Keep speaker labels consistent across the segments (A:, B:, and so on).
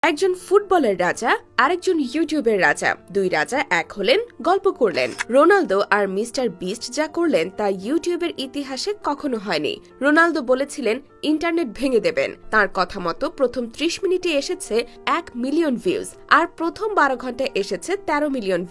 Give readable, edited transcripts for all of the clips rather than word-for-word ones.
A: একজন ফুটবলের রাজা আরেকজন ইউটিউবের রাজা, দুই রাজা এক হলেন, গল্প করলেন। রোনালদো আর মিস্টার বিস্ট যা করলেন তা ইউটিউবের ইতিহাসে কখনো হয়নি। রোনালদো বলেছিলেন ইন্টারনেট ভেঙে দেবেন। তার কথা মতো প্রথম 30 মিনিটে এসেছে 1 মিলিয়ন ভিউজ, আর প্রথম 12 ঘন্টায় এসেছে 13 মিলিয়ন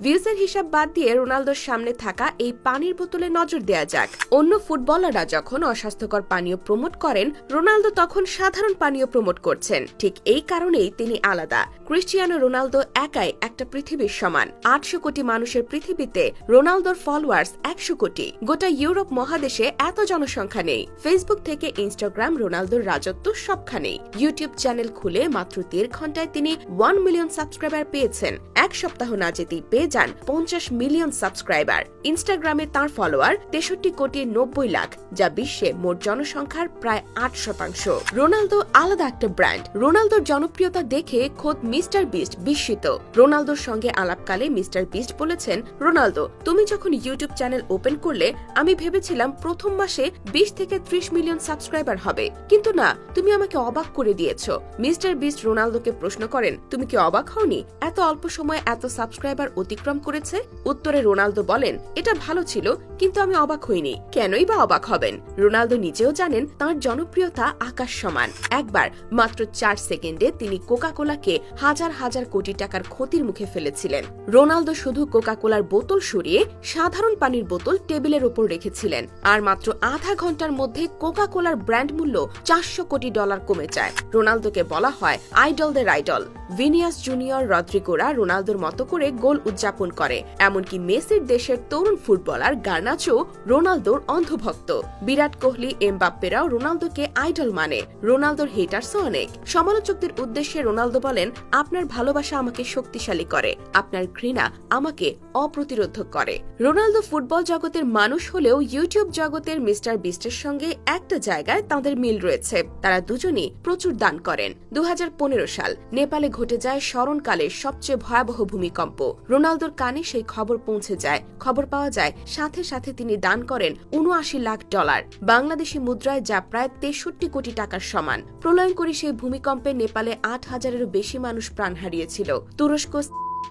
A: ভিউজের হিসাব বাদ দিয়ে রোনালদোর সামনে থাকা এই পানির বোতলে নজর দেয়া যাক। অন্য ফুটবলাররা যখন অস্বাস্থ্যকর পানীয় প্রমোট করেন, রোনালদো তখন সাধারণ পানীয় প্রমোট করছেন। ঠিক এই কারণেই তিনি আলাদা। ক্রিস্টিয়ানো রোনালদো একাই একটা পৃথিবীর সমান। 800 কোটি মানুষের পৃথিবীতে রোনালদোর ফলোয়ার্স 100 কোটি। গোটা ইউরোপ মহাদেশে এত জনসংখ্যা নেই। ফেসবুক থেকে ইনস্টাগ্রাম রোনালদোর রাজত্ব সবখানেই। ইউটিউব চ্যানেল খুলে মাত্র 1.5 ঘন্টায় তিনি 1 মিলিয়ন সাবস্ক্রাইবার পেয়েছেন। এক সপ্তাহ না যেতেই পেয়ে যান 50 মিলিয়ন সাবস্ক্রাইবার। ইনস্টাগ্রামে তাঁর ফলোয়ার 63 কোটি 90 লাখ, যা বিশ্বে মোট জনসংখ্যার প্রায় 8%। রোনালদো আলাদা একটা ব্র্যান্ড। রোনালদোর জনপ্রিয়তা দেখে খোদ মিস্টার বিস্ট বিস্মিত। রোনালদোর সঙ্গে আলাপকালে মিস্টার বিস্ট বলেছেন, রোনালদো, তুমি যখন ইউটিউব চ্যানেল ওপেন করলে আমি ভেবেছিলাম প্রথম মাসে 20 থেকে 30 মিলিয়ন সাবস্ক্রাইবার হবে, কিন্তু না, তুমি আমাকে অবাক করে দিয়েছো। মিস্টার বিস্ট রোনালদোকে প্রশ্ন করেন, তুমি কি অবাক হওনি এত অল্প সময়ে এত সাবস্ক্রাইবার অতিক্রম করেছে? উত্তরে রোনালদো বলেন, এটা ভালো ছিল, কিন্তু আমি অবাক হইনি। কেনই বা অবাক হবেন? রোনালদো নিজেও জানেন তার জনপ্রিয়তা আকাশ সমান। একবার মাত্র 4 সেকেন্ডে তিনি কোকা কোলাকে হাজার হাজার কোটি টাকার ক্ষতির মুখে ফেলেছিলেন। রোনালদো শুধু কোকা কোলার বোতল সরিয়ে সাধারণ পানির বোতল টেবিলের ওপর রেখেছিলেন, আর মাত্র আধা ঘন্টার মধ্যে কোকা কোলার ব্র্যান্ড মূল্য $400 কোটি কমে যায়। রোনালদোকে বলা হয় আইডলদের আইডল। ভিনিয়াস জুনিয়র, রদ্রিগোরা রোনালদোর মতো করে গোল উদযাপন করে। এমনকি মেসির দেশের তরুণ ফুটবলার গার্নাচো রোনালদোর অন্ধভক্ত। বিরাট কোহলি, এমবাপ্পেরাও রোনালদোকে আইডল মানে। রোনালদোর হেটার্সও অনেক। সমালোচকদের উদ্দেশ্যে রোনালদো বলেন, আপনার ভালোবাসা আমাকে শক্তিশালী করে, আপনার ঘৃণা আমাকে অপ্রতিরোধক করে। রোনালদো ফুটবল জগতের মানুষ হলেও ইউটিউব জগতের মিস্টার বিস্টের সঙ্গে একটা জায়গায় তাঁদের মিল রয়েছে, তারা দুজনই প্রচুর দান করেন। 2015 সাল নেপালে ঘটে যায় স্মরণকালের সবচেয়ে ভয়াবহ ভূমিকম্প। রোনালদোর কানে সেই খবর পৌঁছে যায়। খবর পাওয়া যায় সাথে সাথে তিনি দান করেন $79 লাখ, বাংলাদেশি মুদ্রায় যা প্রায় 63 কোটি টাকার সমান। প্রলয়ঙ্করী সেই ভূমিকম্পে নেপালে 8,000-এরও বেশি মানুষ প্রাণ হারিয়েছিল। তুরস্ক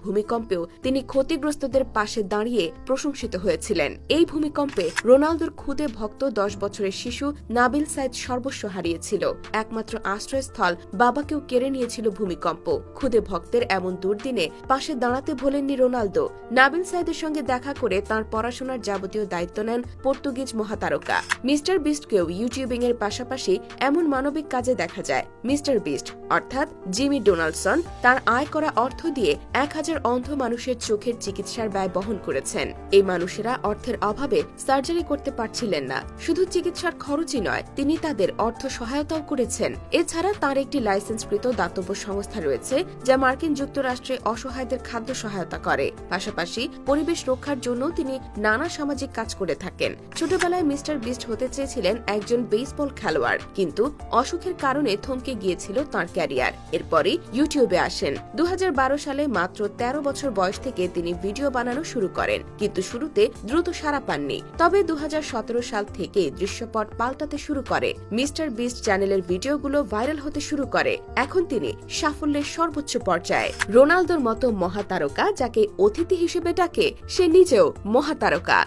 A: ভূমিকম্পেও তিনি ক্ষতিগ্রস্তদের পাশে দাঁড়িয়ে প্রশংসিত হয়েছিলেন। এই ভূমিকম্পে রোনালদোর খুদে ভক্ত 10 বছরের শিশু নাবিল সাইদ সর্বস্ব হারিয়েছিল। একমাত্র আশ্রয়স্থল বাবাকেও কেড়ে নিয়েছিল ভূমিকম্প। খুদে ভক্তের এমন দুর্দিনে পাশে দাঁড়াতে ভোলেননি রোনালদো। নাবিল সাইদের সঙ্গে দেখা করে তাঁর পড়াশোনার যাবতীয় দায়িত্ব নেন পর্তুগিজ মহাতারকা। মিস্টার বিস্টকেও ইউটিউবিং এর পাশাপাশি এমন মানবিক কাজে দেখা যায়। মিস্টার বিস্ট অর্থাৎ জিমি ডোনাল্ডসন তার আয় করা অর্থ দিয়ে 1000 অন্ধ মানুষের চোখের চিকিৎসার ব্যয় বহন করেছেন। এই মানুষেরা অর্থের অভাবে সার্জারি করতে পারছিলেন না। শুধু চিকিৎসার খরচই নয়, তিনি তাদের অর্থ সহায়তাও করেছেন। এছাড়া তার একটি লাইসেন্সকৃত দাতব্য সংস্থা রয়েছে, যা মার্কিন যুক্তরাষ্ট্রে অসহায়দের খাদ্য সহায়তা করে। পাশাপাশি পরিবেশ রক্ষার জন্য তিনি নানা সামাজিক কাজ করে থাকেন। ছোটবেলায় মিস্টার বিস্ট হতে চেয়েছিলেন একজন বেসবল খেলোয়াড়, কিন্তু অসুখের কারণে থমকে গিয়েছিল তার ক্যারিয়ার। এরপরই ইউটিউবে আসেন। 2012 সালে মাত্র 13 বছর বয়স থেকে তিনি ভিডিও বানানো শুরু করেন, কিন্তু শুরুতে দ্রুত সাড়া পাননি। তবে 2017 সাল থেকে দৃশ্যপট পাল্টাতে শুরু করে। মিস্টার বিস্ট চ্যানেলের ভিডিওগুলো ভাইরাল হতে শুরু করে। এখন তিনি সাফল্যের সর্বোচ্চ পর্যায়ে। রোনালদোর মতো মহাতারকা যাকে অতিথি হিসেবে ডাকে, সে নিজেও মহাতারকা।